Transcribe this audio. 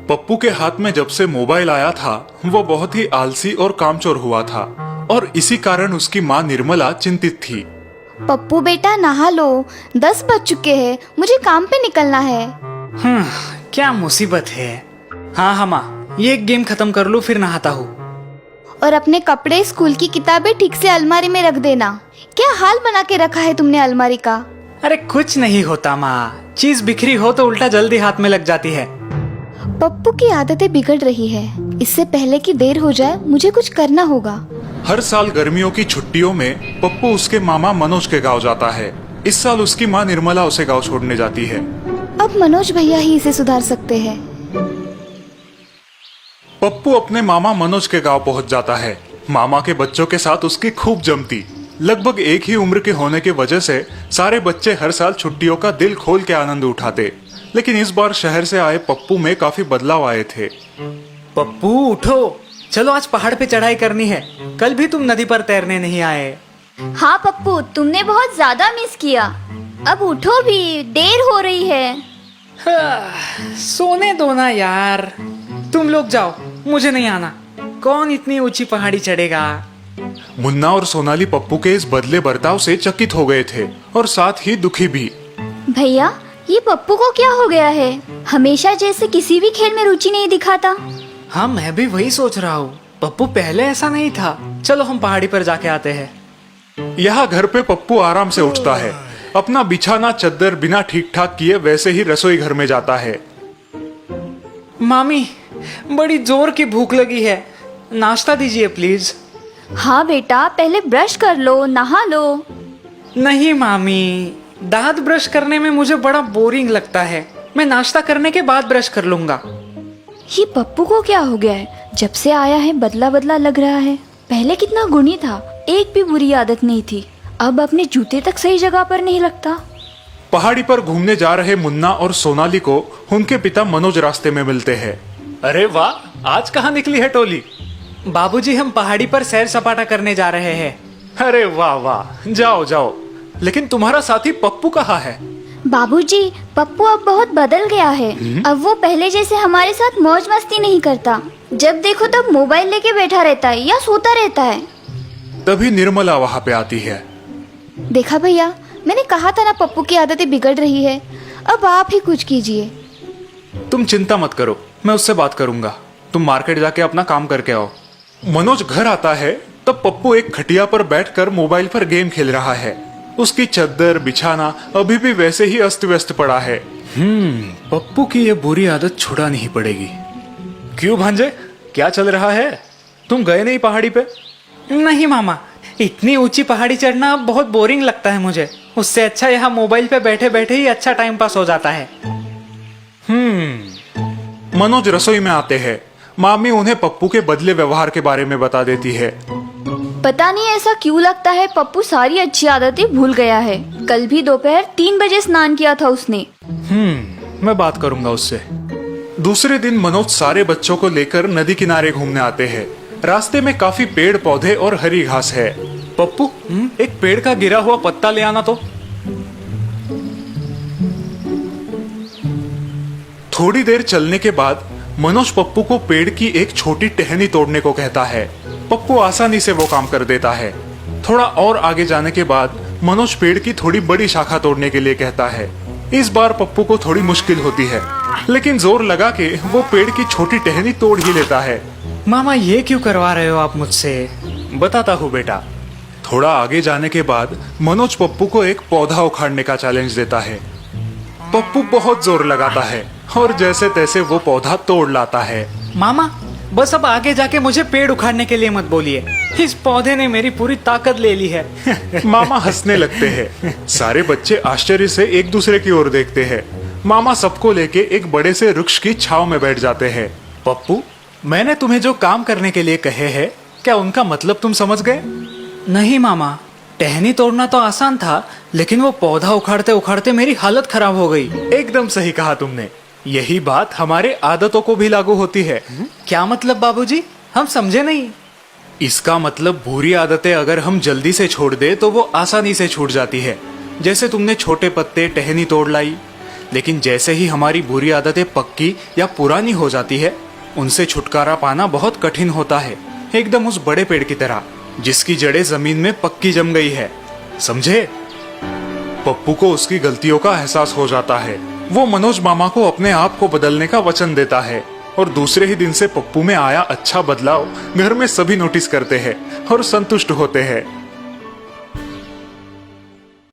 पप्पू के हाथ में जब से मोबाइल आया था वो बहुत ही आलसी और कामचोर हुआ था और इसी कारण उसकी माँ निर्मला चिंतित थी। पप्पू बेटा नहा लो, 10 बज चुके हैं, मुझे काम पे निकलना है। क्या मुसीबत है। हाँ माँ, ये एक गेम खत्म कर लूँ फिर नहाता हूँ। और अपने कपड़े, स्कूल की किताबें ठीक से अलमारी में रख देना। क्या हाल बना के रखा है तुमने अलमारी का? अरे कुछ नहीं होता माँ, चीज बिखरी हो तो उल्टा जल्दी हाथ में लग जाती है। पप्पू की आदतें बिगड़ रही है, इससे पहले कि देर हो जाए मुझे कुछ करना होगा। हर साल गर्मियों की छुट्टियों में पप्पू उसके मामा मनोज के गांव जाता है। इस साल उसकी माँ निर्मला उसे गांव छोड़ने जाती है। अब मनोज भैया ही इसे सुधार सकते हैं। पप्पू अपने मामा मनोज के गांव पहुंच जाता है। मामा के बच्चों के साथ उसकी खूब जमती। लगभग एक ही उम्र के होने की वजह से सारे बच्चे हर साल छुट्टियों का दिल खोल के आनंद उठाते। लेकिन इस बार शहर से आए पप्पू में काफी बदलाव आए थे। पप्पू उठो, चलो आज पहाड़ पे चढ़ाई करनी है। कल भी तुम नदी पर तैरने नहीं आए। हाँ पप्पू, तुमने बहुत ज्यादा मिस किया। अब उठो भी, देर हो रही है। सोने दो ना यार, तुम लोग जाओ, मुझे नहीं आना। कौन इतनी ऊंची पहाड़ी चढ़ेगा। मुन्ना और सोनाली पप्पू के इस बदले बर्ताव से चकित हो गए थे और साथ ही दुखी भी। भैया, ये पप्पू को क्या हो गया है? हमेशा जैसे किसी भी खेल में रुचि नहीं दिखाता। हाँ, मैं भी वही सोच रहा हूँ। पप्पू पहले ऐसा नहीं था। चलो हम पहाड़ी पर जाके आते हैं। यहाँ घर पे पप्पू आराम से उठता है। अपना बिछाना चद्दर बिना ठीक ठाक किए वैसे ही रसोई घर में जाता है। मामी, बड़ी जोर की भूख लगी है, नाश्ता दीजिए प्लीज। हाँ बेटा, पहले ब्रश कर लो, नहा लो। नहीं मामी, दांत ब्रश करने में मुझे बड़ा बोरिंग लगता है। मैं नाश्ता करने के बाद ब्रश कर लूंगा। ये पप्पू को क्या हो गया है? जब से आया है बदला बदला लग रहा है। पहले कितना गुणी था, एक भी बुरी आदत नहीं थी। अब अपने जूते तक सही जगह पर नहीं रखता। पहाड़ी पर घूमने जा रहे मुन्ना और सोनाली को उनके पिता मनोज रास्ते में मिलते हैं। अरे वाह, आज कहाँ निकली है टोली? बाबूजी, हम पहाड़ी पर सैर सपाटा करने जा रहे हैं। अरे वाह वाह, जाओ जाओ। लेकिन तुम्हारा साथी पप्पू कहाँ है? बाबूजी, पप्पू अब बहुत बदल गया है। अब वो पहले जैसे हमारे साथ मौज मस्ती नहीं करता। जब देखो तब मोबाइल लेके बैठा रहता है या सोता रहता है। तभी निर्मला वहाँ पे आती है। देखा भैया, मैंने कहा था ना पप्पू की आदतें बिगड़ रही है। अब आप ही कुछ कीजिए। तुम चिंता मत करो, मैं उससे बात करूंगा। तुम मार्केट जाके अपना काम करके आओ। मनोज घर आता है तब पप्पू एक खटिया पर बैठकर मोबाइल पर गेम खेल रहा है। उसकी चद्दर बिछाना अभी भी वैसे ही अस्त व्यस्त पड़ा है। पप्पू की ये बुरी आदत छुड़ा नहीं पड़ेगी। क्यों भांजे, क्या चल रहा है? तुम गए नहीं पहाड़ी पे? नहीं मामा, इतनी ऊंची पहाड़ी चढ़ना अब बहुत बोरिंग लगता है मुझे। उससे अच्छा यहाँ मोबाइल पे बैठे बैठे ही अच्छा टाइम पास हो जाता है। मनोज रसोई में आते हैं। मामी उन्हें पप्पू के बदले व्यवहार के बारे में बता देती है। पता नहीं ऐसा क्यों लगता है, पप्पू सारी अच्छी आदतें भूल गया है। कल भी दोपहर 3 बजे स्नान किया था उसने। मैं बात करूंगा उससे। दूसरे दिन मनोज सारे बच्चों को लेकर नदी किनारे घूमने आते हैं। रास्ते में काफी पेड़ पौधे और हरी घास है। पप्पू, एक पेड़ का गिरा हुआ पत्ता ले आना तो। थोड़ी देर चलने के बाद मनोज पप्पू को पेड़ की एक छोटी टहनी तोड़ने को कहता है। पप्पू आसानी से वो काम कर देता है। थोड़ा और आगे जाने के बाद मनोज पेड़ की थोड़ी बड़ी शाखा तोड़ने के लिए कहता है। इस बार पप्पू को थोड़ी मुश्किल होती है, लेकिन जोर लगा के वो पेड़ की छोटी टहनी तोड़ ही लेता है। मामा, ये क्यों करवा रहे हो आप मुझसे? बताता हूँ बेटा। थोड़ा आगे जाने के बाद मनोज पप्पू को एक पौधा उखाड़ने का चैलेंज देता है। पप्पू बहुत जोर लगाता है और जैसे तैसे वो पौधा तोड़ लाता है। मामा, बस अब आगे जाके मुझे पेड़ उखाड़ने के लिए मत बोलिए। इस पौधे ने मेरी पूरी ताकत ले ली है। मामा हंसने लगते हैं। सारे बच्चे आश्चर्य से एक दूसरे की ओर देखते हैं। मामा सबको लेके एक बड़े से वृक्ष की छांव में बैठ जाते हैं। पप्पू, मैंने तुम्हें जो काम करने के लिए कहे हैं, क्या उनका मतलब तुम समझ गए? नहीं मामा, टहनी तोड़ना तो आसान था, लेकिन वो पौधा उखाड़ते उखाड़ते मेरी हालत खराब हो गई। एकदम सही कहा तुमने। यही बात हमारे आदतों को भी लागू होती है। क्या मतलब बाबूजी? हम समझे नहीं। इसका मतलब बुरी आदतें अगर हम जल्दी से छोड़ दे तो वो आसानी से छूट जाती है। जैसे तुमने छोटे पत्ते टहनी तोड़ लाई। लेकिन जैसे ही हमारी बुरी आदतें पक्की या पुरानी हो जाती है, उनसे छुटकारा पाना बहुत कठिन होता है, एकदम उस बड़े पेड़ की तरह जिसकी जड़ें जमीन में पक्की जम गई है। समझे? पप्पू को उसकी गलतियों का एहसास हो जाता है। वो मनोज मामा को अपने आप को बदलने का वचन देता है और दूसरे ही दिन से पप्पू में आया अच्छा बदलाव घर में सभी नोटिस करते हैं और संतुष्ट होते हैं।